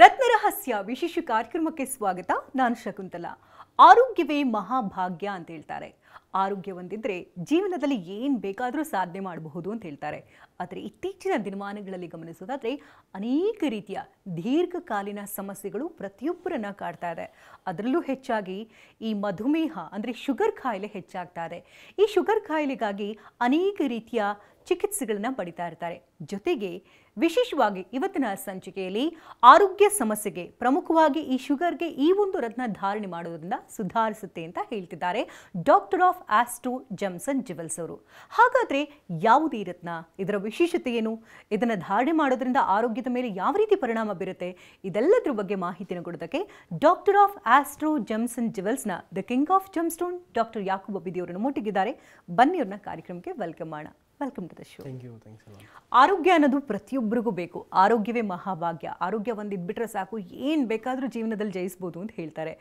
ರತ್ನರಹಸ್ಯ ವಿಶೇಷ ಕಾರ್ಯಕ್ರಮಕ್ಕೆ ಸ್ವಾಗತ. ನಾನು ಶಕುಂತಲಾ. ಆರೋಗ್ಯವೇ ಮಹಾಭಾಗ್ಯ ಅಂತ ಹೇಳ್ತಾರೆ. ಆರೋಗ್ಯ ಹೊಂದಿದ್ರೆ ಜೀವನದಲ್ಲಿ ಏನು ಬೇಕಾದರೂ ಸಾಧನೆ ಮಾಡಬಹುದು ಅಂತ ಹೇಳ್ತಾರೆ. ಆದರೆ ಇತ್ತೀಚಿನ ದಿನಮಾನಗಳಲ್ಲಿ ಗಮನಿಸೋದಾದರೆ ಅನೇಕ ರೀತಿಯ ದೀರ್ಘಕಾಲೀನ ಸಮಸ್ಯೆಗಳು ಪ್ರತಿಯೊಬ್ಬರನ್ನ ಕಾಡ್ತಾ ಇದೆ. ಅದರಲ್ಲೂ ಹೆಚ್ಚಾಗಿ ಈ ಮಧುಮೇಹ ಅಂದರೆ ಶುಗರ್ ಕಾಯಿಲೆ ಹೆಚ್ಚಾಗ್ತಾ ಇದೆ. ಈ ಶುಗರ್ ಕಾಯಿಲೆಗಾಗಿ ಅನೇಕ ರೀತಿಯ ಚಿಕಿತ್ಸೆಗಳನ್ನ ಪಡಿತಾ ಇರ್ತಾರೆ. ಜೊತೆಗೆ ವಿಶೇಷವಾಗಿ ಇವತ್ತಿನ ಸಂಚಿಕೆಯಲ್ಲಿ ಆರೋಗ್ಯ ಸಮಸ್ಯೆಗೆ ಪ್ರಮುಖವಾಗಿ ಈ ಶುಗರ್ಗೆ ಈ ಒಂದು ರತ್ನ ಧಾರಣೆ ಮಾಡೋದ್ರಿಂದ ಸುಧಾರಿಸುತ್ತೆ ಅಂತ ಹೇಳ್ತಿದ್ದಾರೆ doctor of astro Gems and jewels ಅವರು. ಹಾಗಾದ್ರೆ ಯಾವುದೇ ರತ್ನ, ಇದರ ವಿಶೇಷತೆ ಏನು, ಇದನ್ನು ಧಾರಣೆ ಮಾಡೋದ್ರಿಂದ ಆರೋಗ್ಯದ ಮೇಲೆ ಯಾವ ರೀತಿ ಪರಿಣಾಮ ಬೀರುತ್ತೆ, ಇದೆಲ್ಲದರ ಬಗ್ಗೆ ಮಾಹಿತಿನ ಕೊಡೋದಕ್ಕೆ doctor of astro Gems and ಜ್ಯುವೆಲ್ಸ್ನ the king of gemstone doctor Yakub Abidi ಅವರನ್ನು ಮುಟ್ಟಿಗಿದ್ದಾರೆ. ಬನ್ನಿ ಅವ್ರನ್ನ ಕಾರ್ಯಕ್ರಮಕ್ಕೆ ವೆಲ್ಕಮ್ ಮಾಡೋಣ. Welcome to the show. ಆರೋಗ್ಯ ಅನ್ನೋದು ಪ್ರತಿಯೊಬ್ಬರಿಗೂ ಬೇಕು. ಆರೋಗ್ಯವೇ ಮಹಾಭಾಗ್ಯ. ಆರೋಗ್ಯ ಒಂದಿದ್ಬಿಟ್ರೆ ಸಾಕು, ಏನು ಬೇಕಾದರೂ ಜೀವನದಲ್ಲಿ ಜಯಿಸ್ಬೋದು ಅಂತ ಹೇಳ್ತಾರೆ.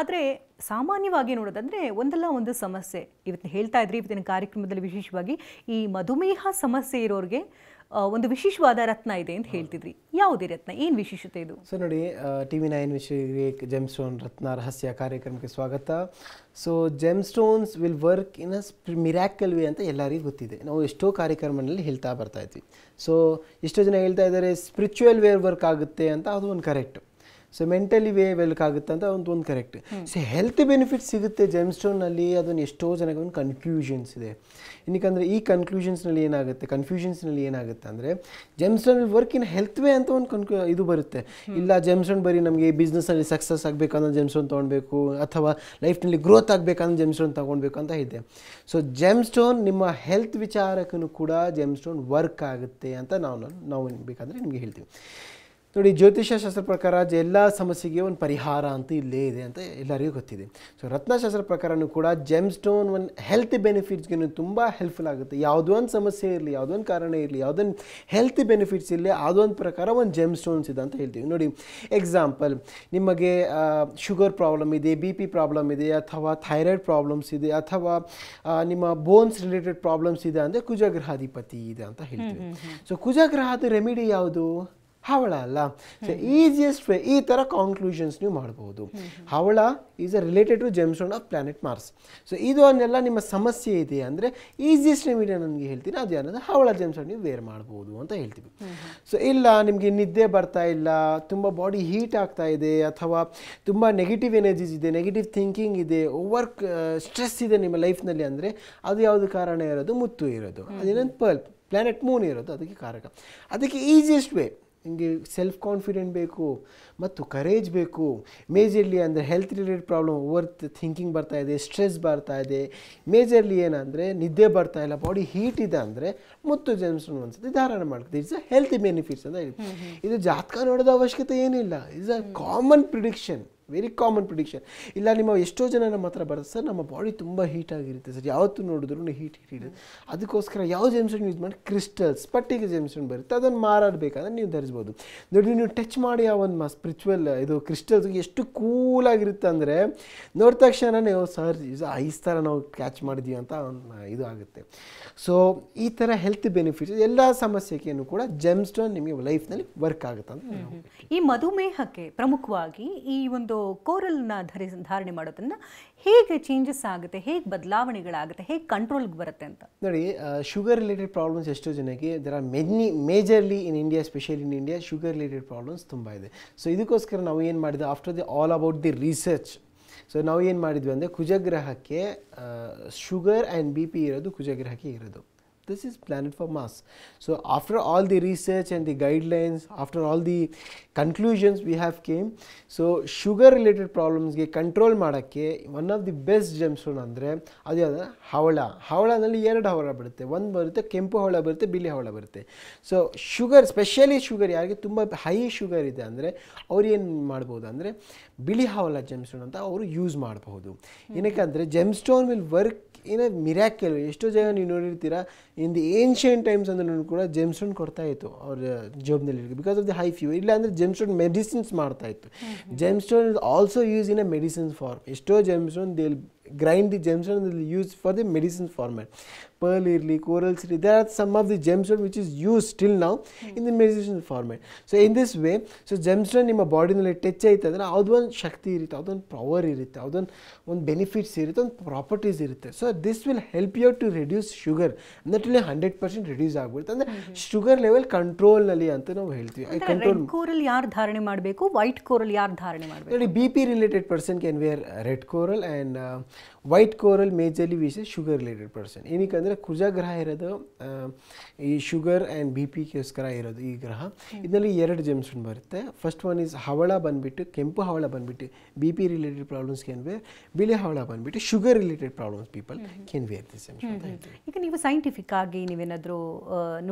ಆದರೆ ಸಾಮಾನ್ಯವಾಗಿ ನೋಡೋದಂದರೆ ಒಂದಲ್ಲ ಒಂದು ಸಮಸ್ಯೆ. ಇವತ್ತು ಹೇಳ್ತಾ ಇದ್ರಿ, ಇವತ್ತಿನ ಕಾರ್ಯಕ್ರಮದಲ್ಲಿ ವಿಶೇಷವಾಗಿ ಈ ಮಧುಮೇಹ ಸಮಸ್ಯೆ ಇರೋರಿಗೆ ಒಂದು ವಿಶೇಷವಾದ ರತ್ನ ಇದೆ ಅಂತ ಹೇಳ್ತಿದ್ರಿ. ಯಾವುದೇ ರತ್ನ, ಏನು ವಿಶೇಷತೆ ಇದು? ಸೊ ನೋಡಿ, TV9 ವಿಶೇಷ ಜೆಮ್ಸ್ಟೋನ್ ರತ್ನ ರಹಸ್ಯ ಕಾರ್ಯಕ್ರಮಕ್ಕೆ ಸ್ವಾಗತ. So gemstones will work in a miracle way ಅಂತ ಎಲ್ಲರಿಗೂ ಗೊತ್ತಿದೆ. ನಾವು ಎಷ್ಟೋ ಕಾರ್ಯಕ್ರಮದಲ್ಲಿ ಹೇಳ್ತಾ ಬರ್ತಾ ಇದ್ವಿ. ಸೊ ಎಷ್ಟೋ ಜನ ಹೇಳ್ತಾ ಇದ್ದಾರೆ ಸ್ಪಿರಿಚುವಲ್ ವೇ ವರ್ಕ್ ಆಗುತ್ತೆ ಅಂತ, ಅದು ಒಂದು ಕರೆಕ್ಟ್. ಸೊ ಮೆಂಟಲಿ ವೇ ವೆಲ್ಕ್ ಆಗುತ್ತೆ ಅಂತ ಒಂದು ಕರೆಕ್ಟ್. ಸೊ ಹೆಲ್ತ್ ಬೆನಿಫಿಟ್ ಸಿಗುತ್ತೆ ಜೆಮ್ಸ್ಟೋನಲ್ಲಿ, ಅದನ್ನು ಎಷ್ಟೋ ಜನಕ್ಕೆ ಒಂದು ಕನ್ಫ್ಯೂಷನ್ಸ್ ಇದೆ. ಏನಕ್ಕಂದರೆ ಈ ಕನ್ಫ್ಯೂಷನ್ಸ್ನಲ್ಲಿ ಏನಾಗುತ್ತೆ ಅಂದರೆ gemstone will work in health way ಅಂತ ಒಂದು ಇದು ಬರುತ್ತೆ. ಇಲ್ಲ ಜೆಮ್ಸ್ಟೋನ್ ಬರೀ ನಮಗೆ ಬಿಸ್ನೆಸ್ಸಲ್ಲಿ ಸಕ್ಸಸ್ ಆಗಬೇಕಂದ್ರೆ ಜೆಮ್ಸ್ಟೋನ್ ತೊಗೊಳ್ಬೇಕು, ಅಥವಾ ಲೈಫ್ನಲ್ಲಿ ಗ್ರೋತ್ ಆಗಬೇಕಂದ್ರೆ ಜೆಮ್ಸ್ಟೋನ್ ತೊಗೊಳ್ಬೇಕು ಅಂತ ಇದೆ. ಸೊ ಜೆಮ್ಸ್ಟೋನ್ ನಿಮ್ಮ ಹೆಲ್ತ್ ವಿಚಾರಕ್ಕೂ ಕೂಡ ಜೆಮ್ಸ್ಟೋನ್ ವರ್ಕ್ ಆಗುತ್ತೆ ಅಂತ ನಾವು ಬೇಕಂದರೆ ನಿಮಗೆ ಹೇಳ್ತೀವಿ. ನೋಡಿ, ಜ್ಯೋತಿಷ್ಯ ಶಾಸ್ತ್ರ ಪ್ರಕಾರ ಎಲ್ಲ ಸಮಸ್ಯೆಗೆ ಒಂದು ಪರಿಹಾರ ಅಂತ ಇಲ್ಲೇ ಇದೆ ಅಂತ ಎಲ್ಲರಿಗೂ ಗೊತ್ತಿದೆ. ಸೊ ರತ್ನಶಾಸ್ತ್ರ ಪ್ರಕಾರನೂ ಕೂಡ ಜೆಮ್ಸ್ಟೋನ್ ಒಂದು ಹೆಲ್ತ್ ಬೆನಿಫಿಟ್ಸ್ಗೆ ತುಂಬ ಹೆಲ್ಪ್ಫುಲ್ ಆಗುತ್ತೆ. ಯಾವುದೋ ಒಂದು ಸಮಸ್ಯೆ ಇರಲಿ, ಯಾವುದೋ ಒಂದು ಕಾರಣ ಇರಲಿ, ಯಾವುದೊಂದು ಹೆಲ್ತ್ ಬೆನಿಫಿಟ್ಸ್ ಇರಲಿ, ಅದೊಂದು ಪ್ರಕಾರ ಒಂದು ಜೆಮ್ಸ್ಟೋನ್ಸ್ ಇದೆ ಅಂತ ಹೇಳ್ತೀವಿ. ನೋಡಿ, ಎಕ್ಸಾಂಪಲ್, ನಿಮಗೆ ಶುಗರ್ ಪ್ರಾಬ್ಲಮ್ ಇದೆ, BP ಪ್ರಾಬ್ಲಮ್ ಇದೆ, ಅಥವಾ ಥೈರಾಯ್ಡ್ ಪ್ರಾಬ್ಲಮ್ಸ್ ಇದೆ, ಅಥವಾ ನಿಮ್ಮ ಬೋನ್ಸ್ ರಿಲೇಟೆಡ್ ಪ್ರಾಬ್ಲಮ್ಸ್ ಇದೆ ಅಂದರೆ ಕುಜಗ್ರಹಾಧಿಪತಿ ಇದೆ ಅಂತ ಹೇಳ್ತೀವಿ. ಸೊ ಕುಜಗ್ರಹದ ರೆಮಿಡಿ ಯಾವುದು? ಹವಳ ಅಲ್ಲ. ಸೊ ಈಸಿಯೆಸ್ಟ್ ವೇ ಈ ಥರ ಕಾನ್ಕ್ಲೂಷನ್ಸ್ ನೀವು ಮಾಡ್ಬೋದು. ಹವಳ is related to gemstone of planet Mars. So ಇದು ಅನ್ನೆಲ್ಲ ನಿಮ್ಮ ಸಮಸ್ಯೆ ಇದೆ ಅಂದರೆ ಈಸಿಯೆಸ್ಟ್ ರೆಮಿಡಿ ನನಗೆ ಹೇಳ್ತೀನಿ, ಅದು ಏನಂದರೆ ಹವಳ ಜೆಮ್ಸ್ಟೋನ್ ನೀವು ವೇರ್ ಮಾಡ್ಬೋದು ಅಂತ ಹೇಳ್ತೀವಿ. ಸೊ ಇಲ್ಲ ನಿಮಗೆ ನಿದ್ದೆ ಬರ್ತಾ ಇಲ್ಲ, ತುಂಬ ಬಾಡಿ ಹೀಟ್ ಆಗ್ತಾ ಇದೆ, ಅಥವಾ ತುಂಬ ನೆಗೆಟಿವ್ ಎನರ್ಜೀಸ್ ಇದೆ, ನೆಗೆಟಿವ್ ಥಿಂಕಿಂಗ್ ಇದೆ, ಓವರ್ ಸ್ಟ್ರೆಸ್ ಇದೆ ನಿಮ್ಮ ಲೈಫ್ನಲ್ಲಿ ಅಂದರೆ ಅದು ಯಾವುದು ಕಾರಣ ಇರೋದು? ಮುತ್ತು ಇರೋದು. ಅದೇನೊಂದು ಪ್ಲಾನೆಟ್ ಮೂನ್ ಇರೋದು ಅದಕ್ಕೆ ಕಾರಕ. ಅದಕ್ಕೆ ಈಸಿಯೆಸ್ಟ್ ವೇ, ನಿಮಗೆ ಸೆಲ್ಫ್ ಕಾನ್ಫಿಡೆಂಟ್ ಬೇಕು ಮತ್ತು ಕರೇಜ್ ಬೇಕು. ಮೇಜರ್ಲಿ ಅಂದರೆ health related problem, over thinking ಬರ್ತಾ ಇದೆ, ಸ್ಟ್ರೆಸ್ ಬರ್ತಾ ಇದೆ, ಮೇಜರ್ಲಿ ಏನಂದರೆ ನಿದ್ದೆ ಬರ್ತಾ ಇಲ್ಲ, ಬಾಡಿ ಹೀಟ್ ಇದೆ ಅಂದರೆ ಮುತ್ತು ಜೆಮ್ಸ್ಟೋನ್ ಒಂದ್ಸತಿ ಧಾರಣ ಮಾಡ್ತದೆ. ಇಟ್ಸ್ ಅ ಹೆಲ್ತ್ ಬೆನಿಫಿಟ್ಸ್ ಅಂತ ಹೇಳಿ. ಇದು ಜಾತಕ ನೋಡೋದ ಅವಶ್ಯಕತೆ ಏನಿಲ್ಲ. It's a common prediction, very common prediction. ಇಲ್ಲ ನಿಮ್ಮ ಎಷ್ಟೋ ಜನ ನಮ್ಮ ಹತ್ರ ಬರುತ್ತೆ, ಸರ್ ನಮ್ಮ ಬಾಡಿ ತುಂಬ ಹೀಟ್ ಆಗಿರುತ್ತೆ ಸರ್, ಯಾವತ್ತೂ ನೋಡಿದ್ರು ಹೀಟ್ ಇರುತ್ತೆ, ಅದಕ್ಕೋಸ್ಕರ ಯಾವ ಜೆಮ್ಸ್ಟೋನ್ ಯೂಸ್ ಮಾಡಿ ಕ್ರಿಸ್ಟಲ್ಸ್, ಪಟ್ಟಿಗೆ ಜೆಮ್ಸ್ಟೋನ್ ಬರುತ್ತೆ, ಅದನ್ನು ಮಾರಾಡಬೇಕಾದ್ರೆ ನೀವು ಧರಿಸ್ಬೋದು. ನೋಡಿ, ನೀವು ಟಚ್ ಮಾಡಿ ಆ ಒಂದು ಸ್ಪಿರಿಚುವಲ್ ಇದು ಕ್ರಿಸ್ಟಲ್ಸ್ ಎಷ್ಟು ಕೂಲಾಗಿರುತ್ತೆ ಅಂದರೆ ನೋಡಿದ ತಕ್ಷಣ ನೀವು ಸರ್ ಐಸ್ ಥರ ನಾವು ಕ್ಯಾಚ್ ಮಾಡಿದ್ದೀವಿ ಅಂತ ಒಂದು ಇದು ಆಗುತ್ತೆ. ಸೊ ಈ ಥರ ಹೆಲ್ತ್ ಬೆನಿಫಿಟ್ಸ್ ಎಲ್ಲ ಸಮಸ್ಯೆಗೂ ಕೂಡ ಜೆಮ್ಸ್ಟೋನ್ ನಿಮಗೆ ಲೈಫ್ನಲ್ಲಿ ವರ್ಕ್ ಆಗುತ್ತೆ ಅಂತ. ಈ ಮಧುಮೇಹಕ್ಕೆ ಪ್ರಮುಖವಾಗಿ ಈ ಒಂದು ಕೋರಲ್ನ ಧಾರಣೆ ಮಾಡೋದ್ರಿಂದ ಹೇಗೆ ಚೇಂಜಸ್ ಆಗುತ್ತೆ, ಹೇಗೆ ಬದಲಾವಣೆಗಳಾಗುತ್ತೆ, ಹೇಗೆ ಕಂಟ್ರೋಲ್ಗೆ ಬರುತ್ತೆ ಅಂತ? ನೋಡಿ, ಶುಗರ್ ರಿಲೇಟೆಡ್ ಪ್ರಾಬ್ಲಮ್ಸ್ ಎಷ್ಟೋ ಜನಕ್ಕೆ there are majorly in India, specially in India sugar related problems ತುಂಬ ಇದೆ. ಸೊ ಇದಕ್ಕೋಸ್ಕರ ನಾವು ಏನು ಮಾಡಿದ್ವಿ, after the all about the research, so ನಾವು ಏನು ಮಾಡಿದ್ವಿ ಅಂದರೆ ಕುಜಗ್ರಹಕ್ಕೆ ಶುಗರ್ ಆ್ಯಂಡ್ BP ಇರೋದು ಕುಜಗ್ರಹಕ್ಕೆ ಇರೋದು. This is planet for Mars. So after all the research and the guidelines, after all the conclusions we have came, so sugar related problems ಗೆ control ಮಾಡೋಕ್ಕೆ one of the best gemstone ಅಂದರೆ ಅದು ಯಾವುದು? ಹವಳ. ಹವಳನಲ್ಲಿ ಎರಡು ಹವಳ ಬರುತ್ತೆ, ಒಂದು ಬರುತ್ತೆ ಕೆಂಪು ಹವಳ ಬರುತ್ತೆ, ಬಿಳಿ ಹವಳ ಬರುತ್ತೆ. ಸೊ ಶುಗರ್, ಸ್ಪೆಷಲಿ ಶುಗರ್ ಯಾರಿಗೆ ತುಂಬ ಹೈ ಶುಗರ್ ಇದೆ ಅಂದರೆ ಅವ್ರು ಏನು ಮಾಡ್ಬೋದು ಅಂದರೆ ಬಿಳಿ ಹವಳ ಜೆಮ್ಸ್ಟೋನ್ ಅಂತ ಅವರು ಯೂಸ್ ಮಾಡಬಹುದು. ಏನಕ್ಕೆ gemstone will work in a miracle. ಎಷ್ಟೋ ಜನ ನೀವು ನೋಡಿರ್ತೀರಾ, ಇನ್ ದಿ ಏನ್ಷಿಯಂಟ್ ಟೈಮ್ಸ್ ಅಂದ್ರೂ ಕೂಡ ಜೆಮ್ಸ್ಟೋನ್ ಕೊಡ್ತಾ ಇತ್ತು ಅವ್ರ ಜಾಬ್ನಲ್ಲಿ, because of the high fever. ಇಲ್ಲ ಅಂದರೆ ಜೆಮ್ಸ್ಟೋನ್ ಮೆಡಿಸಿನ್ಸ್ ಮಾಡ್ತಾ ಇತ್ತು. Gemstone is also use in a medicines form. ಎಷ್ಟೋ gemstone they grind the gemstone and they'll use for the medicine format. Pearl irli, corals irli, there are some of the gemstone which is used till now in the medicinal format. So in this way, so gemstone ನಿಮ್ಮ ಬಾಡಿನಲ್ಲಿ touch ಆಯ್ತು ಅಂದರೆ ಅದೊಂದು ಶಕ್ತಿ ಇರುತ್ತೆ, ಅದೊಂದು power ಇರುತ್ತೆ, ಅದೊಂದು benefits ಇರುತ್ತೆ, ಒಂದು ಪ್ರಾಪರ್ಟೀಸ್ ಇರುತ್ತೆ. So this will help you to reduce sugar, ಅಂದರೆ 100% ರಿಡ್ಯೂಸ್ ಆಗ್ಬಿಡುತ್ತೆ, ಅಂದರೆ ಶುಗರ್ ಲೆವೆಲ್ ಕಂಟ್ರೋಲ್ನಲ್ಲಿ ಅಂತ ನಾವು ಹೇಳ್ತೀವಿ. ರೆಡ್ ಕೋರಲ್ ಯಾರು ಧಾರಣೆ ಮಾಡಬೇಕು, ವೈಟ್ ಕೋರಲ್ ಯಾರು ಧಾರಣೆ ಮಾಡಬೇಕು? ನೋಡಿ, B P related person can wear red coral and white coral majorly with sugar related person. ಏನಕ್ಕೆ ಅಂದರೆ ಕುಜಗ್ರಹ ಇರೋದು ಈ ಶುಗರ್ ಆ್ಯಂಡ್ ಬಿ ಪಿಗೋಸ್ಕರ ಇರೋದು ಈ ಗ್ರಹ. ಇದರಲ್ಲಿ 2 ಜೆಮ್ಸ್ಟೋನ್ ಬರುತ್ತೆ. ಫಸ್ಟ್ ಒನ್ ಈಸ್ ಹವಳ ಬಂದುಬಿಟ್ಟು, ಕೆಂಪು ಹವಳ ಬಂದುಬಿಟ್ಟು B P related problems can wear, ಬಿಳಿ ಹವಳ ಬಂದುಬಿಟ್ಟು sugar related problems people can wear this gemstone. ಈಗ ನೀವು ಸೈಂಟಿಫಿಕ್ ಆಗಿ ನೀವೇನಾದರೂ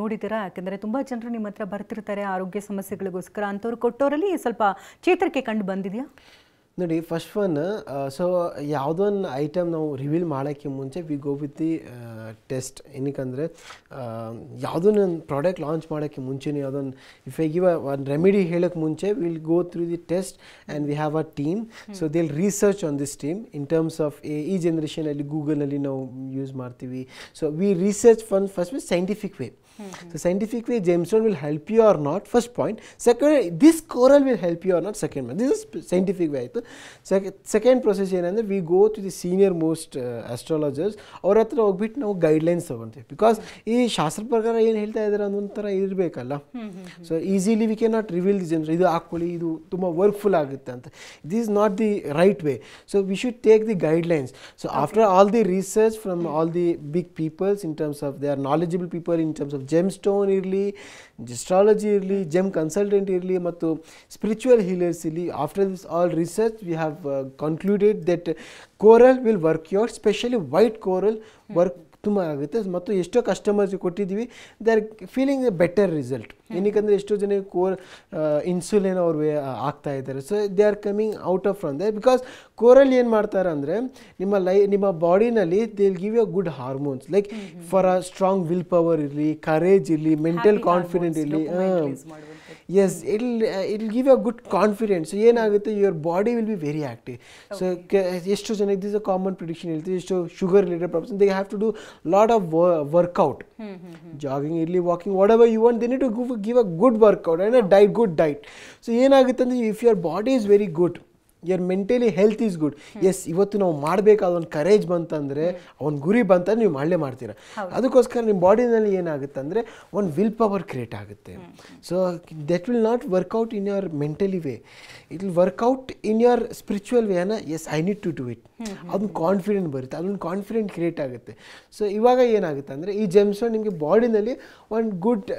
ನೋಡಿದ್ದೀರಾ? ಯಾಕೆಂದರೆ ತುಂಬ ಜನರು ನಿಮ್ಮ ಹತ್ರ ಬರ್ತಿರ್ತಾರೆ ಆರೋಗ್ಯ ಸಮಸ್ಯೆಗಳಿಗೋಸ್ಕರ, ಅಂಥವ್ರು ಕೊಟ್ಟವರಲ್ಲಿ ಸ್ವಲ್ಪ ಚೇತರಿಕೆ ಕಂಡು ಬಂದಿದೆಯಾ? ನೋಡಿ, ಫಸ್ಟ್ ಒನ್, ಸೊ ಯಾವುದೊಂದು ಐಟಮ್ ನಾವು ರಿವೀಲ್ ಮಾಡೋಕ್ಕೆ ಮುಂಚೆ we go with the test. ಏನಕ್ಕಂದರೆ ಯಾವುದೊಂದು ಪ್ರಾಡಕ್ಟ್ ಲಾಂಚ್ ಮಾಡೋಕ್ಕೆ ಮುಂಚೆನೇ ಯಾವುದೊಂದು ಇಫ್ ಐ ಗಿವ್ ಒಂದು ರೆಮಿಡಿ ಹೇಳೋಕ್ಕೆ ಮುಂಚೆ will go through the test and we have a team. So they will research on this team in terms of ಈ ಜನ್ರೇಷನಲ್ಲಿ ಗೂಗಲಲ್ಲಿ ನಾವು ಯೂಸ್ ಮಾಡ್ತೀವಿ. So we research first with scientific way. So scientific way gemstone will help you or not, first point. Second, this coral will help you or not, second point. This is scientific way. Second process ಏನಂದರೆ we go to the senior most astrologers, ಅವ್ರ ಹತ್ರ ಹೋಗ್ಬಿಟ್ಟು ನಾವು guidelines ತೊಗೊತೀವಿ. Because ಈ ಶಾಸ್ತ್ರ ಪ್ರಕಾರ ಏನು ಹೇಳ್ತಾ ಇದ್ದಾರೆ ಅನ್ನೊಂಥರ ಇರಬೇಕಲ್ಲ. So easily we can not reveal the gems, ಇದು ಹಾಕ್ಕೊಳ್ಳಿ, ಇದು ತುಂಬ ವರ್ಕ್ಫುಲ್ ಆಗುತ್ತೆ ಅಂತ. This is not the right way. So we should take the guidelines. So after all the research from all the big peoples in terms of they are knowledgeable people in terms of gemstone ಇರಲಿ, astrology ಇರಲಿ, gem consultant ಇರಲಿ ಮತ್ತು spiritual healers ಇರಲಿ, after this all research we have concluded that coral will work your, specially white coral work ತುಂಬ ಆಗುತ್ತೆ. ಮತ್ತು ಎಷ್ಟೋ ಕಸ್ಟಮರ್ಸ್ಗೆ ಕೊಟ್ಟಿದ್ದೀವಿ, they are feeling a better result. ಏನಕ್ಕಂದರೆ ಎಷ್ಟೋ ಜನ ಇನ್ಸುಲಿನ್ ಅವ್ರು ಆಗ್ತಾ ಇದ್ದಾರೆ. So they are coming out of from they, because coral ಏನು ಮಾಡ್ತಾರೆ ಅಂದರೆ ನಿಮ್ಮ ಬಾಡಿನಲ್ಲಿ they will give you good hormones, like for a strong will power ಇರಲಿ, ಕರೇಜ್ ಇರಲಿ, ಮೆಂಟಲ್ ಕಾನ್ಫಿಡೆಂಟ್ ಇರಲಿ. Yes, it will give a good confidence. ಏನಾಗುತ್ತೆ, your body will be very active. So ಎಷ್ಟು ಜನಕ್ಕೆ ದಿಸ್ ಅ ಕಾಮನ್ ಪ್ರಿಡಿಕ್ಷನ್ ಹೇಳ್ತೀವಿ, ಎಷ್ಟು sugar related problems, they have to do lot of workout, jogging ಇರಲಿ, walking, whatever you want, they need to give a good workout and a good diet. So ಏನಾಗುತ್ತೆ ಅಂದರೆ if your body is very good, your mentally health is good, yes ಇವತ್ತು ನಾವು ಮಾಡಬೇಕಾದ ಒಂದು courage ಬಂತಂದರೆ, ಒಂದು ಗುರಿ ಬಂತಂದ್ರೆ ನೀವು ಮಾಡಲೇ ಮಾಡ್ತೀರಾ. ಅದಕ್ಕೋಸ್ಕರ ನಿಮ್ಮ ಬಾಡಿನಲ್ಲಿ ಏನಾಗುತ್ತೆ ಅಂದರೆ ಒಂದು ವಿಲ್ ಪವರ್ ಕ್ರಿಯೇಟ್ ಆಗುತ್ತೆ. So that will not workout in your mentally way, it will workout in your spiritual ವೇನ. Yes, I need to do it, ಅದೊಂದು ಕಾನ್ಫಿಡೆಂಟ್ ಬರುತ್ತೆ, ಅದೊಂದು ಕಾನ್ಫಿಡೆಂಟ್ ಕ್ರಿಯೇಟ್ ಆಗುತ್ತೆ. ಸೊ ಇವಾಗ ಏನಾಗುತ್ತೆ ಅಂದರೆ ಈ ಜೆಮ್ಸ್ಟೋನ್ ನಿಮಗೆ ಬಾಡಿನಲ್ಲಿ ಒಂದು ಗುಡ್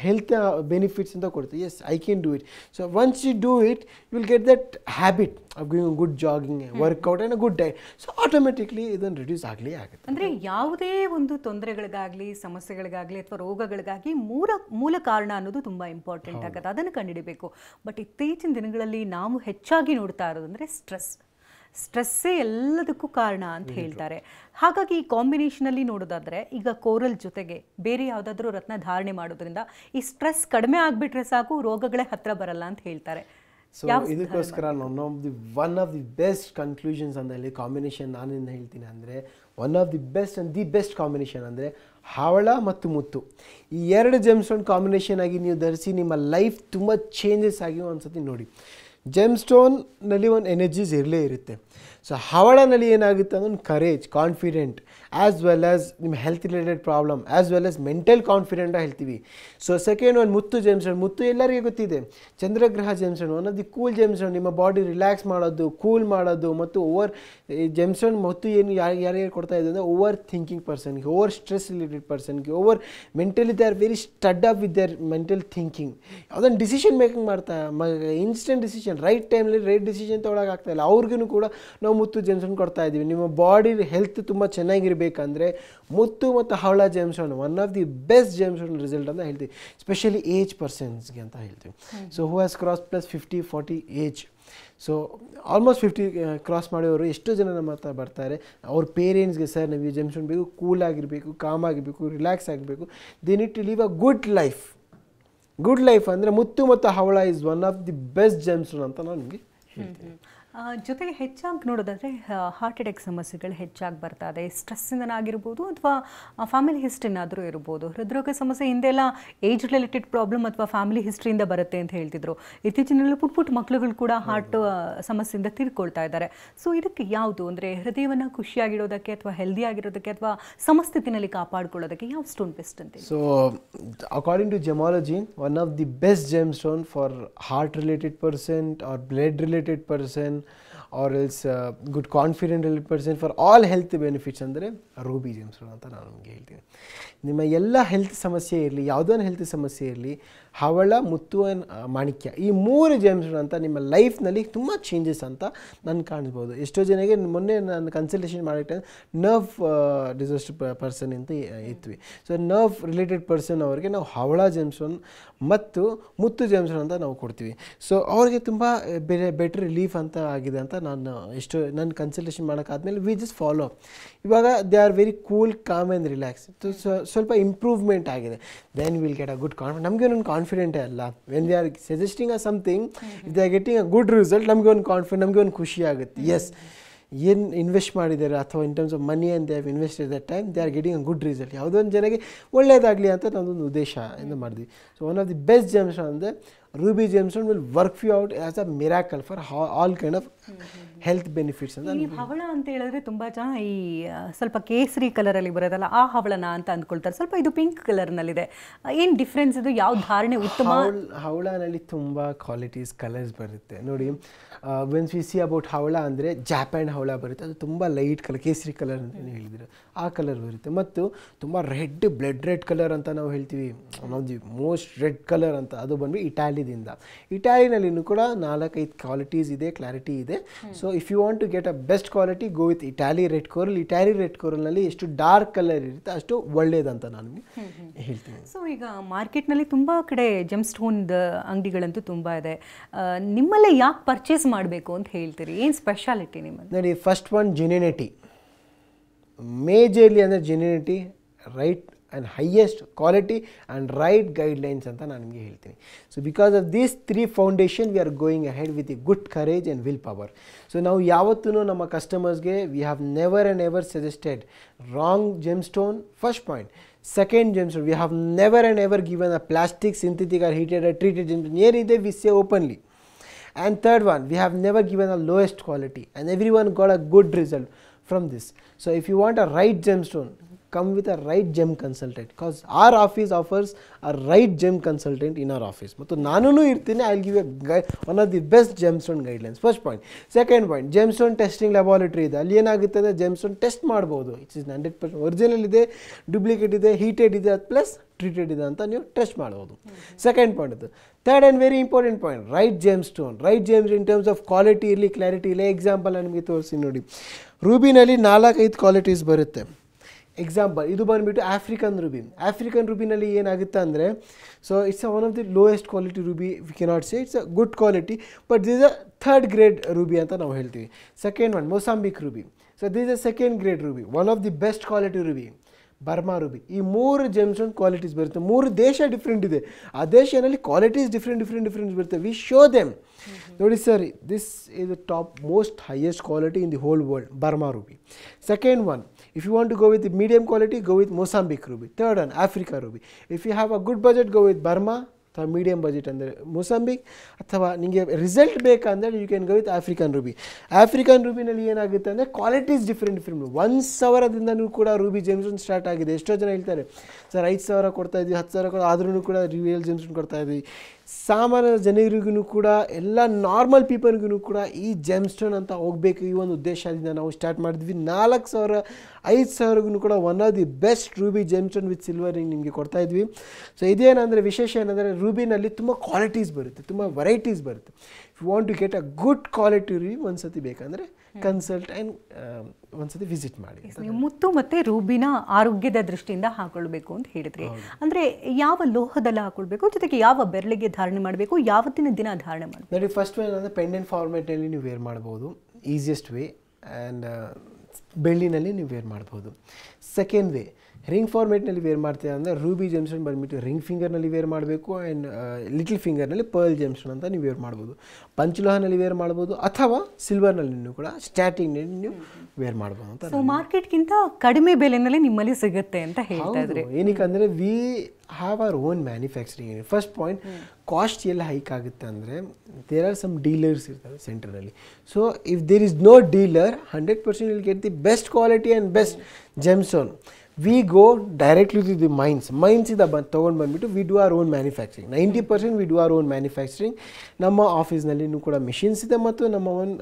ಹೆಲ್ತ್ ಬೆನಿಫಿಟ್ಸ್ ಅಂತ ಕೊಡುತ್ತೆ. Yes, I can do it. So once you do it, you will get that habit of doing a good jogging, workout and a good diet. So automatically ಇದನ್ನು reduce ಆಗಲಿ ಆಗುತ್ತೆ. ಅಂದರೆ ಯಾವುದೇ ಒಂದು ತೊಂದರೆಗಳಿಗಾಗಲಿ, ಸಮಸ್ಯೆಗಳಿಗಾಗಲಿ ಅಥವಾ ರೋಗಗಳಿಗಾಗಿ ಮೂಲ ಕಾರಣ ಅನ್ನೋದು ತುಂಬ ಇಂಪಾರ್ಟೆಂಟ್ ಆಗುತ್ತೆ, ಅದನ್ನು ಕಂಡುಹಿಡಬೇಕು. ಬಟ್ ಇತ್ತೀಚಿನ ದಿನಗಳಲ್ಲಿ ನಾವು ಹೆಚ್ಚಾಗಿ ನೋಡ್ತಾ ಇರೋದಂದರೆ ಸ್ಟ್ರೆಸ್ಸೇ ಎಲ್ಲದಕ್ಕೂ ಕಾರಣ ಅಂತ ಹೇಳ್ತಾರೆ. ಹಾಗಾಗಿ ಈ ಕಾಂಬಿನೇಷನಲ್ಲಿ ನೋಡೋದಾದರೆ, ಈಗ ಕೋರಲ್ ಜೊತೆಗೆ ಬೇರೆ ಯಾವುದಾದ್ರೂ ರತ್ನ ಧಾರಣೆ ಮಾಡೋದ್ರಿಂದ ಈ ಸ್ಟ್ರೆಸ್ ಕಡಿಮೆ ಆಗಿಬಿಟ್ರೆ ಸಾಕು, ರೋಗಗಳೇ ಹತ್ರ ಬರಲ್ಲ ಅಂತ ಹೇಳ್ತಾರೆ. ಸೊ ಇದಕ್ಕೋಸ್ಕರ one of the best conclusions ಅಂದರೆ ಕಾಂಬಿನೇಷನ್ ನಾನಿಂದ ಹೇಳ್ತೀನಿ ಅಂದರೆ, one of the best and the best combination ಅಂದರೆ ಹವಳ ಮತ್ತು ಮುತ್ತು. ಈ 2 ಜೆಮ್ಸ್ಟೋನ್ ಕಾಂಬಿನೇಷನ್ ಆಗಿ ನೀವು ಧರಿಸಿ ನಿಮ್ಮ ಲೈಫ್ ತುಂಬ ಚೇಂಜಸ್ ಆಗಿ ಒಂದ್ಸತಿ ನೋಡಿ. ಜೆಮ್ಸ್ಟೋನ್ನಲ್ಲಿ ಒಂದು ಎನರ್ಜೀಸ್ ಇರಲೇ ಇರುತ್ತೆ. ಸೊ ಹವಳನಲ್ಲಿ ಏನಾಗುತ್ತೆ ಅಂದರೆ ಒಂದು courage, confident, as well as ನಿಮ್ಮ health related problem, as well as mental confident ಹೇಳ್ತೀವಿ. ಸೊ ಸೆಕೆಂಡ್ ಒಂದು ಮುತ್ತು ಜೆಮ್ಸ್ಟೋನ್. ಮುತ್ತು ಎಲ್ಲರಿಗೂ ಗೊತ್ತಿದೆ, ಚಂದ್ರಗ್ರಹ gemstone, one of the cool gemstone. ನಿಮ್ಮ ಬಾಡಿ ರಿಲ್ಯಾಕ್ಸ್ ಮಾಡೋದು, ಕೂಲ್ ಮಾಡೋದು. ಮತ್ತು ಜೆಮ್ಸ್ಟೋನ್ ಮುತ್ತು ಏನು ಯಾರ್ಯಾರು ಕೊಡ್ತಾ ಇದೆ ಅಂದರೆ ಓವರ್ ಥಿಂಕಿಂಗ್ ಪರ್ಸನ್ಗೆ, ಓವರ್ ಸ್ಟ್ರೆಸ್ ರಿಲೇಟೆಡ್ ಪರ್ಸನ್ಗೆ, over mentally they are very stood up with their mental thinking. ಯಾವುದೊಂದು ಡಿಸಿಷನ್ ಮೇಕಿಂಗ್ ಮಾಡ್ತಾ, ಇನ್ಸ್ಟೆಂಟ್ ಡಿಸಿಷನ್, ರೈಟ್ ಟೈಮಲ್ಲಿ ರೈಟ್ ಡಿಸಿಷನ್ ತೊಗೊಳಕ್ಕಾಗ್ತಾ ಇಲ್ಲ, ಅವ್ರಿಗೂ ಕೂಡ ನಾವು ಮುತ್ತು ಜೆಮ್ಸ್ಟೋನ್ ಕೊಡ್ತಾ ಇದ್ದೀವಿ. ನಿಮ್ಮ ಬಾಡಿ ಹೆಲ್ತ್ ತುಂಬ ಚೆನ್ನಾಗಿರಬೇಕಂದ್ರೆ ಮುತ್ತು ಮತ್ತು ಹವಳ gemstone one of the best gemstone result ಅಂತ ಹೇಳ್ತೀವಿ, ಸ್ಪೆಷಲಿ ಏಜ್ ಪರ್ಸನ್ಸ್ಗೆ ಅಂತ ಹೇಳ್ತೀವಿ. So who has cross plus 50-40 age. So almost 50 cross ಮಾಡೋರು ಎಷ್ಟೋ ಜನ ನಮ್ಮ ಹತ್ರ ಬರ್ತಾರೆ. ಅವ್ರ ಪೇರೆಂಟ್ಸ್ಗೆ, ಸರ್ ನಾವು ಜೆಮ್ಸ್ಟೋನ್ ಬೇಕು, ಕೂಲ್ ಆಗಿರಬೇಕು, ಕಾಮ್ ಆಗಿರಬೇಕು, ರಿಲ್ಯಾಕ್ಸ್ ಆಗಬೇಕು, they need to live a good life. Good life ಅಂದರೆ ಮುತ್ತು ಮತ್ತು ಹವಳ is one of the best gemstone ಅಂತ ನಾನು ನಿಮಗೆ ಹೇಳ್ತೀನಿ. ಜೊತೆಗೆ ಹೆಚ್ಚಾಗಿ ನೋಡೋದಾದರೆ ಹಾರ್ಟ್ ಅಟ್ಯಾಕ್ ಸಮಸ್ಯೆಗಳು ಹೆಚ್ಚಾಗಿ ಬರ್ತಾ ಇದೆ. ಸ್ಟ್ರೆಸ್ಸಿಂದನಾಗಿರ್ಬೋದು ಅಥವಾ ಫ್ಯಾಮಿಲಿ ಹಿಸ್ಟ್ರಿನಾದರೂ ಇರ್ಬೋದು. ಹೃದ್ರೋಗ ಸಮಸ್ಯೆ ಹಿಂದೆಲ್ಲ ಏಜ್ ರಿಲೇಟೆಡ್ ಪ್ರಾಬ್ಲಮ್ ಅಥವಾ ಫ್ಯಾಮಿಲಿ ಹಿಸ್ಟ್ರಿಯಿಂದ ಬರುತ್ತೆ ಅಂತ ಹೇಳ್ತಿದ್ರು. ಇತ್ತೀಚಿನಲ್ಲಿ ಪುಟ್ಟ ಮಕ್ಕಳುಗಳು ಕೂಡ ಹಾರ್ಟ್ ಸಮಸ್ಯೆಯಿಂದ ತೀರ್ಕೊಳ್ತಾ ಇದ್ದಾರೆ. ಸೊ ಇದಕ್ಕೆ ಯಾವುದು ಅಂದರೆ ಹೃದಯವನ್ನು ಖುಷಿಯಾಗಿಡೋದಕ್ಕೆ ಅಥವಾ ಹೆಲ್ದಿ ಆಗಿರೋದಕ್ಕೆ ಅಥವಾ ಸಮಸ್ಥಿತಿನಲ್ಲಿ ಕಾಪಾಡ್ಕೊಳ್ಳೋದಕ್ಕೆ ಯಾವ ಸ್ಟೋನ್ ಬೆಸ್ಟ್ ಅಂತ? So according to gemology, one of the best gemstone for heart related person or blood related person or else good confident person for all health benefits ಅಂದರೆ ರೂಬಿ ಜೆಮ್ಸ್ಟೋನ್ ಅಂತ ನಾನು ನಿಮಗೆ ಹೇಳ್ತೀನಿ. ನಿಮ್ಮ ಎಲ್ಲ health ಸಮಸ್ಯೆ ಇರಲಿ, ಯಾವುದೋ ಒಂದು ಹೆಲ್ತ್ ಸಮಸ್ಯೆ ಇರಲಿ, ಹವಳ, ಮುತ್ತು ಆ್ಯಂಡ್ ಮಾಣಿಕ್ಯ, ಈ 3 ಜೆಮ್ಸ್ಟೋನ್ ಅಂತ ನಿಮ್ಮ ಲೈಫ್ನಲ್ಲಿ ತುಂಬ ಚೇಂಜಸ್ ಅಂತ ನಾನು ಕಾಣಿಸ್ಬೋದು. ಎಷ್ಟೋ ಜನಕ್ಕೆ ಮೊನ್ನೆ ನಾನು ಕನ್ಸಲ್ಟೇಷನ್ ಮಾಡಿಟ್ಟೆ ನರ್ವ್ ಡಿಸಾಸ್ಟರ್ ಪರ್ಸನ್ ಅಂತ ಇದ್ವಿ. ಸೊ ನರ್ವ್ ರಿಲೇಟೆಡ್ ಪರ್ಸನ್ ಅವರಿಗೆ ನಾವು ಹವಳ ಜೆಮ್ಸ್ಟೋನ್ ಮತ್ತು ಮುತ್ತು ಜೆಮ್ಸ್ಟೋನ್ ಅಂತ ನಾವು ಕೊಡ್ತೀವಿ. ಸೊ ಅವ್ರಿಗೆ ತುಂಬ ಬೆಟರ್ ರಿಲೀಫ್ ಅಂತ ಆಗಿದೆ ಅಂತ ನಾನು ಕನ್ಸಲ್ಟೇಷನ್ ಮಾಡೋಕ್ಕಾದ್ಮೇಲೆ ವಿ ಜಸ್ಟ್ ಫಾಲೋ. ಇವಾಗ they are very cool, calm and relax. ಸ್ವಲ್ಪ ಇಂಪ್ರೂವ್ಮೆಂಟ್ ಆಗಿದೆ. Then will get a good confident. ನಮಗೆ ಒಂದು ಕಾನ್ಫಿಡೆಂಟೇ ಅಲ್ಲ, when they are suggesting a something, if they are getting a good result, ನಮಗೆ ಒಂದು ಕಾನ್ಫಿಡೆಂಟ್, ನಮಗೆ ಒಂದು ಖುಷಿ ಆಗುತ್ತೆ. ಎಸ್, ಏನು ಇನ್ವೆಸ್ಟ್ ಮಾಡಿದ್ದಾರೆ ಅಥವಾ in terms of money and they have invested that time, they are getting a good result. ಯಾವುದೋ ಒಂದು ಜನಕ್ಕೆ ಒಳ್ಳೆಯದಾಗಲಿ ಅಂತ ನಾವೊಂದು ಉದ್ದೇಶದಿಂದ ಮಾಡಿದ್ವಿ. So one of the best gemstone ಅಂದರೆ ruby gemstone will work you out as a miracle for all kind of health benefits ಅಂತ. ಈ ಹವಳ ಅಂತ ಹೇಳಿದ್ರೆ ತುಂಬ ಜನ ಈ ಸ್ವಲ್ಪ ಕೇಸರಿ ಕಲರಲ್ಲಿ ಬರೋದಲ್ಲ ಆ ಹವಳನ ಅಂತ ಅಂದ್ಕೊಳ್ತಾರೆ. ಸ್ವಲ್ಪ ಇದು ಪಿಂಕ್ ಕಲರ್ನಲ್ಲಿದೆ. ಏನು ಡಿಫ್ರೆನ್ಸ್ ಇದು? ಯಾವ ಧಾರಣೆ ಉತ್ತಮ? ಹವಳನಲ್ಲಿ ತುಂಬ ಕ್ವಾಲಿಟೀಸ್, ಕಲರ್ಸ್ ಬರುತ್ತೆ ನೋಡಿ. ವೆನ್ಸ್ ವಿ ಸಿ ಅಬೌಟ್ ಹವಳ ಅಂದರೆ ಜಾಪಾನ್ ಹವಳ ಬರುತ್ತೆ, ಅದು ತುಂಬ ಲೈಟ್ ಕಲರ್, ಕೇಸರಿ ಕಲರ್ ಅಂತ ನೀವು ಹೇಳಿದ್ದೀರ, ಆ ಕಲರ್ ಬರುತ್ತೆ. ಮತ್ತು ತುಂಬ ರೆಡ್, ಬ್ಲಡ್ ರೆಡ್ ಕಲರ್ ಅಂತ ನಾವು ಹೇಳ್ತೀವಿ, one of the most red colour ಅಂತ, ಅದು ಬಂದ್ಬಿಟ್ಟು ಇಟಾಲಿದಿಂದ. ಇಟಾಲಿನಲ್ಲಿನೂ ಕೂಡ 4-5 ಕ್ವಾಲಿಟೀಸ್ ಇದೆ, ಕ್ಲಾರಿಟಿ ಇದೆ. So if you want to get a best quality, go with Italy red coral. Italy red ಕೋರಲ್ನಲ್ಲಿ ಎಷ್ಟು ಡಾರ್ಕ್ ಕಲರ್ ಇರುತ್ತೆ ಅಷ್ಟು ಒಳ್ಳೆಯದಂತ ನಾನು ಹೇಳ್ತೀನಿ. ಸೊ ಈಗ ಮಾರ್ಕೆಟ್ನಲ್ಲಿ ತುಂಬ ಕಡೆ ಜೆಮ್ ಸ್ಟೋನ್ ಅಂಗಡಿಗಳಂತೂ ತುಂಬ ಇದೆ. ನಿಮ್ಮಲ್ಲೇ ಯಾಕೆ ಪರ್ಚೇಸ್ ಮಾಡಬೇಕು ಅಂತ ಹೇಳ್ತೀರಿ? ಏನು ಸ್ಪೆಷಾಲಿಟಿ ನಿಮ್ಮಲ್ಲಿ? ನೋಡಿ, ಫಸ್ಟ್ ಒನ್ ಜೆನ್ಯೂನಿಟಿ. ಮೇಜರ್ಲಿ ಅಂದರೆ genuinity, right and highest quality and right guidelines ಅಂತ ನಾನು ನಿಮಗೆ ಹೇಳ್ತೀನಿ. So because of these 3 foundation we are going ahead with a good courage and will power. So ನಾವು ಯಾವತ್ತೂ ನಮ್ಮ ಕಸ್ಟಮರ್ಸ್ಗೆ we have never and ever suggested wrong gemstone, first point. Second gemstone, we have never and ever given a plastic, synthetic or heated or treated gemstone. Here we say openly. And third one, we have never given a lowest quality, and everyone got a good result from this. So if you want a right gemstone, come with a right gem consultant, because our office offers a right gem consultant in our office. Mattu nanunu irtini, I will give you one of the best gemstone guidelines. First point. Second point, gemstone testing laboratory ide. Alli enagutte andre gemstone test ಮಾಡಬಹುದು. It is 100% original ide, duplicate ide, heated ide plus treated ide anta ನೀವು test ಮಾಡಬಹುದು. Second point ಅದು. Third and very important point, right GeM stone. Right gems in terms of quality ಇರಲಿ, clarity ಇರಲಿ. Example ನಾನು ನಿಮಗೆ ತೋರಿಸ್ತೀನಿ ನೋಡಿ. ರೂಬಿನಲ್ಲಿ 4-5 qualities ಬರುತ್ತೆ. ಎಕ್ಸಾಂಪಲ್, ಇದು ಬಂದುಬಿಟ್ಟು ಆಫ್ರಿಕನ್ ರೂಬಿ. ಆಫ್ರಿಕನ್ ರೂಬಿನಲ್ಲಿ ಏನಾಗುತ್ತೆ ಅಂದರೆ, so it's one of the lowest quality ruby. We cannot say it's a good quality, but this a third grade ruby ಅಂತ ನಾವು ಹೇಳ್ತೀವಿ. Second one Mozambique ruby. So this a second grade ruby, one of the best quality ruby. Burma ruby. ಈ 3 gemstone qualities ಬರುತ್ತೆ. 3 ದೇಶ different ಇದೆ, ಆ ದೇಶದಲ್ಲಿ qualities different ಬರುತ್ತೆ. We show them. ನೋಡಿ sir, this is the top most highest quality in the whole world, Burma ruby. Second one, if you want to go with the medium quality, go with Mozambique ruby. Third one, Africa ruby. If you have a good budget, go with Burma. ಅಥವಾ medium budget ಅಂದರೆ Mozambique. ಅಥವಾ ನಿಮಗೆ result ಬೇಕಂದರೆ you can go with African ruby. African ರೂಬಿನಲ್ಲಿ ಏನಾಗುತ್ತೆ ಅಂದರೆ qualities different. 1,000ದಿಂದನೂ ಕೂಡ Ruby gemstone start ಆಗಿದೆ. ಎಷ್ಟೋ ಜನ ಹೇಳ್ತಾರೆ, ಸರ್ 5,000 ಕೊಡ್ತಾಯಿದ್ವಿ, 10,000 ಆದ್ರೂ ಕೂಡ ರಿಯಲ್ ಜೆಮ್ಸ್ಟೋನ್ ಕೊಡ್ತಾಯಿದ್ವಿ. ಸಾಮಾನ್ಯ ಜನರಿಗೂ ಕೂಡ, ಎಲ್ಲ ನಾರ್ಮಲ್ ಪೀಪಲ್ಗೂ ಕೂಡ ಈ ಜೆಮ್ಸ್ಟೋನ್ ಅಂತ ಹೋಗಬೇಕು, ಈ ಒಂದು ಉದ್ದೇಶದಿಂದ ನಾವು ಸ್ಟಾರ್ಟ್ ಮಾಡಿದ್ವಿ. 4,000 5,000ಗೂ ಕೂಡ one of the best ruby gemstone with silvering ನಿಮಗೆ ಕೊಡ್ತಾಯಿದ್ವಿ. ಸೊ ಇದೇನಂದರೆ ವಿಶೇಷ ಏನಂದರೆ, ರೂಬಿನಲ್ಲಿ ತುಂಬ ಕ್ವಾಲಿಟೀಸ್ ಬರುತ್ತೆ, ತುಂಬ ವೆರೈಟೀಸ್ ಬರುತ್ತೆ. If you want to get a good quality ruby, ಒಂದ್ಸತಿ ಬೇಕಂದರೆ ಕನ್ಸಲ್ಟ್ ಆ್ಯಂಡ್ ಒಂದ್ಸತಿ ವಿಸಿಟ್ ಮಾಡಿ. ನೀವು ಮುತ್ತು ಮತ್ತು ರೂಬಿನ ಆರೋಗ್ಯದ ದೃಷ್ಟಿಯಿಂದ ಹಾಕೊಳ್ಬೇಕು ಅಂತ ಹೇಳಿದ್ರಿ. ಅಂದರೆ ಯಾವ ಲೋಹದಲ್ಲಿ ಹಾಕೊಳ್ಬೇಕು, ಜೊತೆಗೆ ಯಾವ ಬೆರಳಿಗೆ ಧಾರಣೆ ಮಾಡಬೇಕು, ಯಾವತ್ತಿನ ದಿನ ಧಾರಣೆ ಮಾಡಬೇಕು? ನೋಡಿ, ಫಸ್ಟ್ ವೇ ಅಂದರೆ ಪೆಂಡೆಂಟ್ ಫಾರ್ಮೇಟಲ್ಲಿ ನೀವು ವೇರ್ ಮಾಡ್ಬೋದು, ಈಸಿಯೆಸ್ಟ್ ವೇ. ಆ್ಯಂಡ್ ಬೆಳ್ಳಿನಲ್ಲಿ ನೀವು ವೇರ್ ಮಾಡ್ಬೋದು. ಸೆಕೆಂಡ್ ವೇ, ರಿಂಗ್ ಫಾರ್ಮೇಟ್ನಲ್ಲಿ ವೇರ್ ಮಾಡ್ತೀರಾ ಅಂದರೆ ರೂಬಿ ಜೆಮ್ಸ್ಟೋನ್ ಬಂದುಬಿಟ್ಟು ರಿಂಗ್ ಫಿಂಗರ್ನಲ್ಲಿ ವೇರ್ ಮಾಡಬೇಕು ಆ್ಯಂಡ್ ಲಿಟಲ್ ಫಿಂಗರ್ನಲ್ಲಿ ಪರ್ಲ್ ಜೆಮ್ಸ್ಟೋನ್ ಅಂತ ನೀವು ವೇರ್ ಮಾಡ್ಬೋದು. ಪಂಚಲೋಹನಲ್ಲಿ ವೇರ್ ಮಾಡ್ಬೋದು ಅಥವಾ ಸಿಲ್ವರ್ನಲ್ಲಿ ಕೂಡ ಸ್ಟಾರ್ಟಿಂಗ್ನಲ್ಲಿ ನೀವು ವೇರ್ ಮಾಡ್ಬೋದು ಅಂತ. ಸೊ ಮಾರ್ಕೆಟ್ಗಿಂತ ಕಡಿಮೆ ಬೆಲೆನಲ್ಲಿ ನಿಮ್ಮಲ್ಲಿ ಸಿಗುತ್ತೆ ಅಂತ ಹೇಳ್ತಾ ಇದ್ರಿ. ಏನಕ್ಕೆ ಅಂದರೆ we have our own manufacturing. First point, cost ಎಲ್ಲ ಹೈಕ್ ಆಗುತ್ತೆ ಅಂದರೆ ದೇರ್ ಆರ್ ಸಮ್ ಡೀಲರ್ಸ್ ಇರ್ತಾರೆ ಸೆಂಟ್ರಲ್ಲಿ. So if there is no dealer 100% will get the best quality and best gemstone. We go directly to the ಮೈನ್ಸಿಂದ ತೊಗೊಂಡು ಬಂದುಬಿಟ್ಟು we do our own manufacturing. 90% we do our own manufacturing. ನಮ್ಮ ಆಫೀಸ್ನಲ್ಲಿನೂ ಕೂಡ machines ಇದೆ ಮತ್ತು ನಮ್ಮ ಓನ್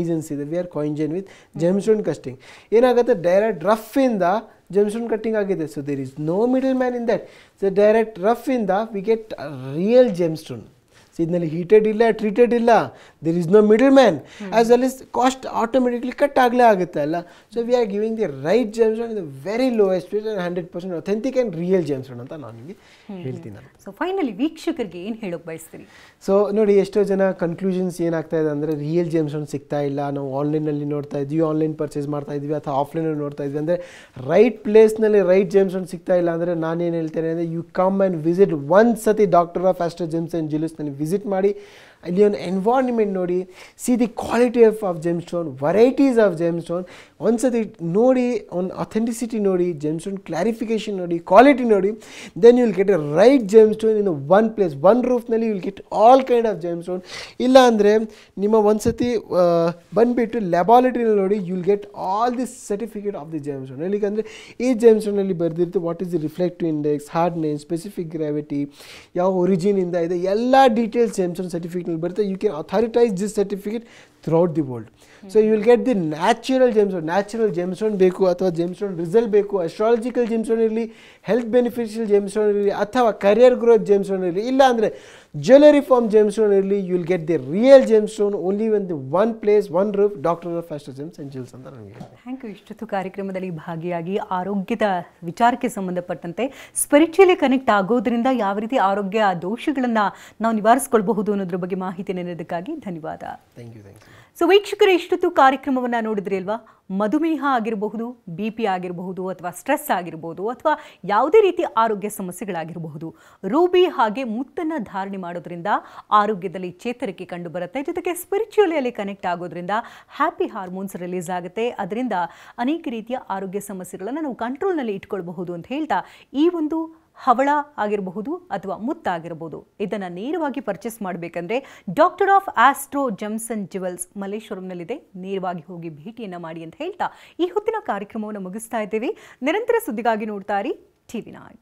ಏಜೆನ್ಸಿ ಇದೆ. ವಿ ಆರ್ ಕಾಯಿಂಜನ್ ವಿತ್ ಜೆಮ್ಸ್ಟೋನ್ ಕಸ್ಟಿಂಗ್. ಏನಾಗುತ್ತೆ, ಡೈರೆಕ್ಟ್ ರಫಿಂದ ಜೆಮ್ಸ್ಟೋನ್ ಕಟ್ಟಿಂಗ್ ಆಗಿದೆ. So there is no middle man in that. So direct ರಫಿಂದ we get real gemstone. So ಇದರಲ್ಲಿ ಹೀಟೆಡ್ ಇಲ್ಲ, ಟ್ರೀಟೆಡ್ ಇಲ್ಲ, there is no middle man. As well is cost automatically cut ಆಗಲೇ ಆಗುತ್ತೆ ಅಲ್ಲ. So we are giving the right gemstone in the very lowest price and 100% authentic and real gemstone ಅಂತ ನಾನು ನಿಮಗೆ ಹೇಳ್ತೀನಿ. ಸೊ ಫೈನಲಿ ವೀಕ್ಷಕರಿಗೆ ಏನು ಹೇಳೋಕೆ ಬಯಸ್ತೀರಿ? ಸೊ ನೋಡಿ, ಎಷ್ಟೋ ಜನ ಕನ್ಕ್ಲೂಷನ್ಸ್ ಏನಾಗ್ತಾ ಇದೆ ಅಂದರೆ ರಿಯಲ್ ಜೆಮ್ಸ್ಟೋನ್ ಸಿಗ್ತಾ ಇಲ್ಲ, ನಾವು ಆನ್ಲೈನಲ್ಲಿ ನೋಡ್ತಾ ಇದ್ವಿ, ಆನ್ಲೈನ್ ಪರ್ಚೇಸ್ ಮಾಡ್ತಾ ಇದ್ವಿ ಅಥವಾ ಆಫ್ಲೈನಲ್ಲಿ ನೋಡ್ತಾ ಇದ್ವಿ. ಅಂದರೆ ರೈಟ್ ಪ್ಲೇಸ್ನಲ್ಲಿ ರೈಟ್ ಜೆಮ್ಸ್ಟೋನ್ ಸಿಗ್ತಾ ಇಲ್ಲ ಅಂದರೆ ನಾನೇನು ಹೇಳ್ತೇನೆ ಅಂದರೆ ಯು ಕಮ್ ಆ್ಯಂಡ್ ವಿಸಿಟ್ ಒಂದು ಸತಿ doctor of astro gems and ಜ್ಯುವೆಲರ್ಸ್ನಲ್ಲಿ ವಿಸಿಟ್ ಮಾಡಿ. ಅಲ್ಲಿ ಒಂದು ಎನ್ವೈರ್ನ್ಮೆಂಟ್ ನೋಡಿ, see the quality of gemstone, varieties of gemstone ಒಂದ್ಸತಿ ನೋಡಿ, ಒಂದು ಅಥೆಂಟಿಸಿಟಿ ನೋಡಿ, ಜೆಮ್ಸ್ಟೋನ್ ಕ್ಲಾರಿಫಿಕೇಷನ್ ನೋಡಿ, ಕ್ವಾಲಿಟಿ ನೋಡಿ. Then you will get a right gemstone in one place, one ರೂಫ್ನಲ್ಲಿ you will get all kind of gemstone. ಇಲ್ಲ ಅಂದರೆ ನಿಮ್ಮ ಒಂದ್ಸತಿ ಬಂದುಬಿಟ್ಟು ಲ್ಯಾಬಾರೇಟರಿನಲ್ಲಿ ನೋಡಿ, you will get all this certificate of the gemstone. ಎಲ್ಲಿಗಂದರೆ ಈ ಜೆಮ್ಸ್ಟೋನಲ್ಲಿ ಬರೆದಿರುತ್ತೆ what is the reflective index, hardness, specific gravity, ಯಾವ ಒರಿಜಿನಿಂದ ಇದೆ, ಎಲ್ಲ ಡೀಟೇಲ್ಸ್ ಜೆಮ್ಸ್ಟೋನ್ ಸರ್ಟಿಫಿಕೇಟ್ ಬರುತ್ತೆ. You can authorise this certificate throughout the world. So you will get the natural gemstone ಬೇಕು ಅಥವಾ ಜೆಮ್ಸ್ಟೋನ್ ರಿಸಲ್ಟ್ ಬೇಕು, ಅಸ್ಟ್ರಾಲಜಿಕಲ್ ಜೆಮ್ಸ್ಟೋನ್ ಇರಲಿ, ಹೆಲ್ತ್ ಬೆನಿಫಿಷಿಯಲ್ ಜೆಮ್ಸ್ಟೋನ್ ಇರಲಿ ಅಥವಾ ಕರಿಯರ್ ಗ್ರೋತ್ ಜೆಮ್ಸ್ಟೋನ್ ಇರಲಿ, ಇಲ್ಲ ಅಂದರೆ ಜ್ಯುವೆಲರಿ ಫಾರ್ಮ್ ಜೆಮ್ಸ್ಟೋನ್ ಇರಲಿ, you will get the real gemstone only one the one place, one roof, doctor of astro gems and jewellers ಅಂತ ನನಗೆ. Thank you. ಇಷ್ಟೊತ್ತು ಕಾರ್ಯಕ್ರಮದಲ್ಲಿ ಭಾಗಿಯಾಗಿ ಆರೋಗ್ಯದ ವಿಚಾರಕ್ಕೆ ಸಂಬಂಧಪಟ್ಟಂತೆ ಸ್ಪಿರಿಚುವಲಿ ಕನೆಕ್ಟ್ ಆಗೋದ್ರಿಂದ ಯಾವ ರೀತಿ ಆರೋಗ್ಯ ದೋಷಗಳನ್ನು ನಾವು ನಿವಾರಿಸ್ಕೊಳ್ಬಹುದು ಅನ್ನೋದ್ರ ಬಗ್ಗೆ ಮಾಹಿತಿ ನೀಡೋದಕ್ಕಾಗಿ ಧನ್ಯವಾದ. Thank you. ಸೊ ವೀಕ್ಷಕರೇ, ಇಷ್ಟೊತ್ತು ಕಾರ್ಯಕ್ರಮವನ್ನು ನೋಡಿದ್ರಿ ಅಲ್ವಾ? ಮಧುಮೇಹ ಆಗಿರಬಹುದು, BP ಆಗಿರಬಹುದು, ಅಥವಾ ಸ್ಟ್ರೆಸ್ ಆಗಿರಬಹುದು, ಅಥವಾ ಯಾವುದೇ ರೀತಿ ಆರೋಗ್ಯ ಸಮಸ್ಯೆಗಳಾಗಿರಬಹುದು, ರೂಬಿ ಹಾಗೆ ಮುತ್ತನ್ನು ಧಾರಣೆ ಮಾಡೋದ್ರಿಂದ ಆರೋಗ್ಯದಲ್ಲಿ ಚೇತರಿಕೆ ಕಂಡು ಬರುತ್ತೆ. ಜೊತೆಗೆ ಸ್ಪಿರಿಚುವಲಿಯಲ್ಲಿ ಕನೆಕ್ಟ್ ಆಗೋದ್ರಿಂದ ಹ್ಯಾಪಿ ಹಾರ್ಮೋನ್ಸ್ ರಿಲೀಸ್ ಆಗುತ್ತೆ. ಅದರಿಂದ ಅನೇಕ ರೀತಿಯ ಆರೋಗ್ಯ ಸಮಸ್ಯೆಗಳನ್ನು ನಾವು ಕಂಟ್ರೋಲ್ನಲ್ಲಿ ಇಟ್ಕೊಳ್ಬಹುದು ಅಂತ ಹೇಳ್ತಾ, ಈ ಒಂದು ಹವಳ ಆಗಿರಬಹುದು ಅಥವಾ ಮುತ್ತಾಗಿರಬಹುದು, ಇದನ್ನು ನೇರವಾಗಿ ಪರ್ಚೇಸ್ ಮಾಡಬೇಕಂದ್ರೆ doctor of astro gems and jewels ಮಲ್ಲೇಶ್ವರಂನಲ್ಲಿದೆ. ನೇರವಾಗಿ ಹೋಗಿ ಭೇಟಿಯನ್ನು ಮಾಡಿ ಅಂತ ಹೇಳ್ತಾ ಈ ಹೊತ್ತಿನ ಕಾರ್ಯಕ್ರಮವನ್ನು ಮುಗಿಸ್ತಾ ಇದ್ದೇವೆ. ನಿರಂತರ ಸುದ್ದಿಗಾಗಿ ನೋಡ್ತಾ ಇರಿ TV9.